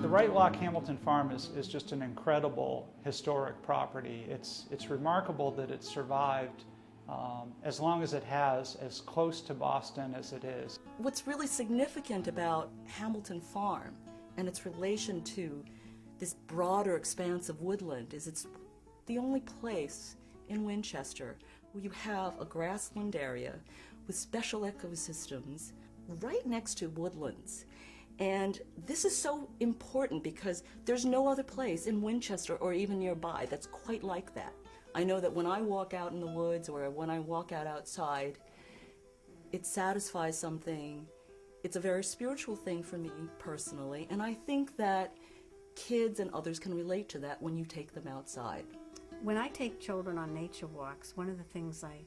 The Right Lock Hamilton Farm is just an incredible historic property. It's remarkable that it's survived as long as it has, as close to Boston as it is. What's really significant about Hamilton Farm and its relation to this broader expanse of woodland is it's the only place in Winchester where you have a grassland area with special ecosystems right next to woodlands. And this is so important because there's no other place in Winchester or even nearby that's quite like that. I know that when I walk out in the woods or when I walk out outside, it satisfies something. It's a very spiritual thing for me personally, and I think that kids and others can relate to that when you take them outside. When I take children on nature walks, one of the things I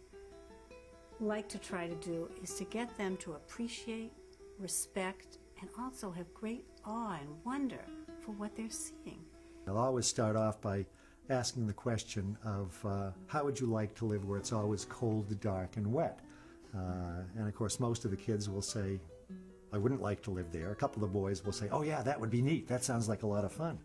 like to try to do is to get them to appreciate, respect, and also have great awe and wonder for what they're seeing. I'll always start off by asking the question of how would you like to live where it's always cold, dark, and wet? And of course most of the kids will say, I wouldn't like to live there. A couple of the boys will say, oh yeah, that would be neat. That sounds like a lot of fun.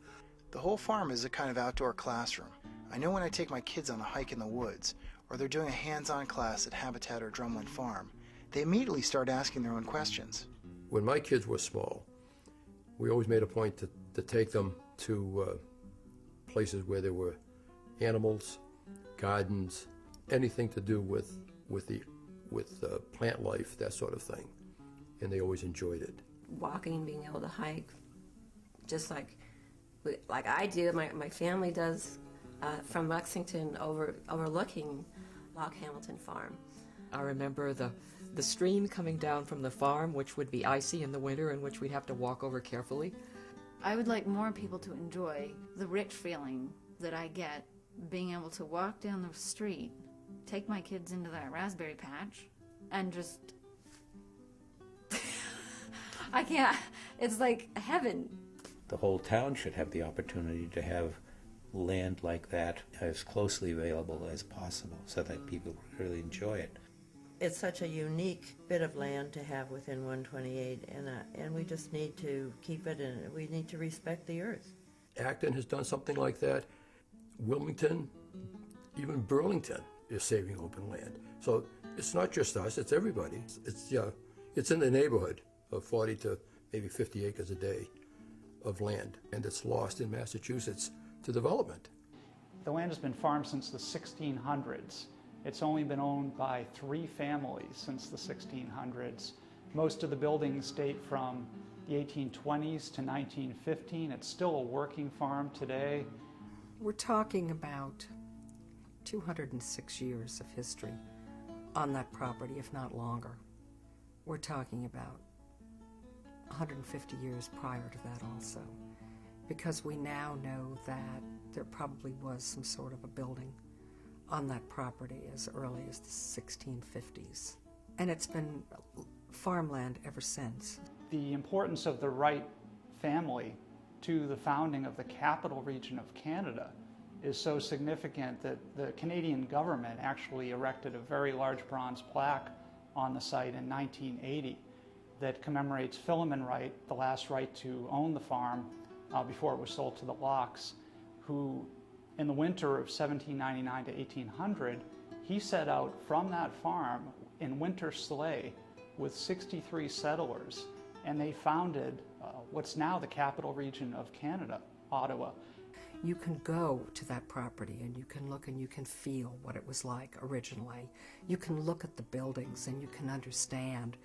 The whole farm is a kind of outdoor classroom. I know when I take my kids on a hike in the woods, or they're doing a hands-on class at Habitat or Drumlin Farm, they immediately start asking their own questions. When my kids were small, we always made a point to take them to places where there were animals, gardens, anything to do with plant life, that sort of thing, and they always enjoyed it. Walking, being able to hike, just like I do, my family does, from Lexington overlooking Lock Hamilton Farm. I remember the stream coming down from the farm, which would be icy in the winter and which we'd have to walk over carefully. I would like more people to enjoy the rich feeling that I get being able to walk down the street, take my kids into that raspberry patch, and just I can't, it's like heaven. The whole town should have the opportunity to have land like that as closely available as possible so that people really enjoy it. It's such a unique bit of land to have within 128, and we just need to keep it, and we need to respect the earth. Acton has done something like that. Wilmington, even Burlington is saving open land. So it's not just us, it's everybody. It's in the neighborhood of 40 to maybe 50 acres a day of land, and it's lost in Massachusetts to development. The land has been farmed since the 1600s. It's only been owned by 3 families since the 1600s. Most of the buildings date from the 1820s to 1915. It's still a working farm today. We're talking about 206 years of history on that property, if not longer. We're talking about 150 years prior to that also, because we now know that there probably was some sort of a building on that property as early as the 1650s. And it's been farmland ever since. The importance of the Wright family to the founding of the capital region of Canada is so significant that the Canadian government actually erected a very large bronze plaque on the site in 1980 that commemorates Philemon Wright, the last Wright to own the farm before it was sold to the Locks, who in the winter of 1799 to 1800, he set out from that farm in winter sleigh with 63 settlers, and they founded what's now the capital region of Canada, Ottawa. You can go to that property and you can look and you can feel what it was like originally. You can look at the buildings and you can understand.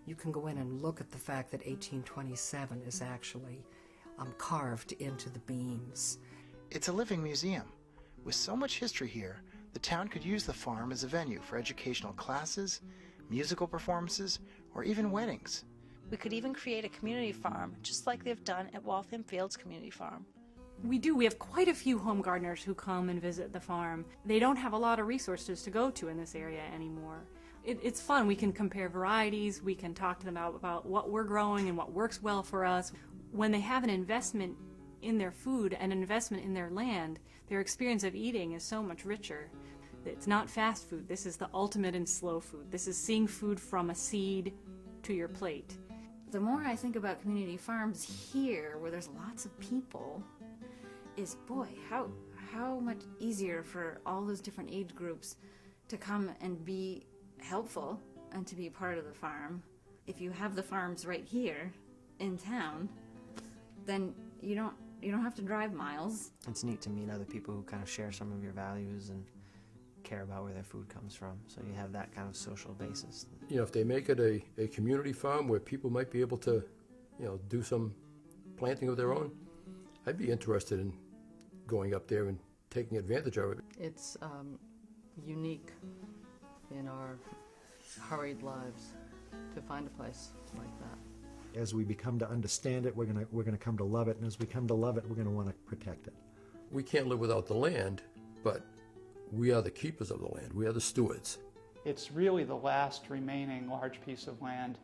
You can go in and look at the fact that 1827 is actually carved into the beams. It's a living museum. With so much history here, the town could use the farm as a venue for educational classes, musical performances, or even weddings. We could even create a community farm, just like they've done at Waltham Fields Community Farm. We do. We have quite a few home gardeners who come and visit the farm. They don't have a lot of resources to go to in this area anymore. It's fun. We can compare varieties. We can talk to them about what we're growing and what works well for us. When they have an investment in their food and an investment in their land, their experience of eating is so much richer. It's not fast food. This is the ultimate in slow food. This is seeing food from a seed to your plate. the more I think about community farms here, where there's lots of people, is boy, how much easier for all those different age groups to come and be helpful and to be part of the farm. If you have the farms right here in town, then you don't have to drive miles. It's neat to meet other people who kind of share some of your values and care about where their food comes from. So you have that kind of social basis. You know, if they make it a community farm where people might be able to, you know, do some planting of their own, I'd be interested in going up there and taking advantage of it. It's unique in our hurried lives to find a place like that. As we become to understand it, we're gonna come to love it, and as we come to love it, we're gonna want to protect it. We can't live without the land, but we are the keepers of the land. We are the stewards. It's really the last remaining large piece of land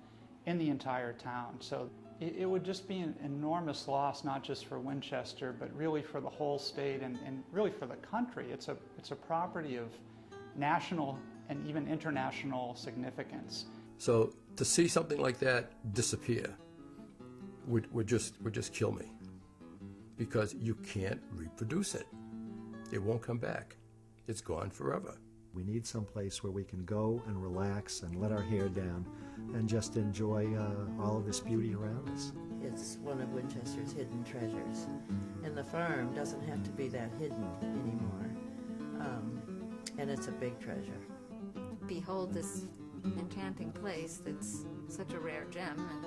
in the entire town. So it would just be an enormous loss, not just for Winchester, but really for the whole state and really for the country. It's a property of national and even international significance. So to see something like that disappear would just kill me, because you can't reproduce it. It won't come back. It's gone forever. We need some place where we can go and relax and let our hair down and just enjoy all of this beauty around us. It's one of Winchester's hidden treasures, and the farm doesn't have to be that hidden anymore, and it's a big treasure. Behold this enchanting place that's such a rare gem, and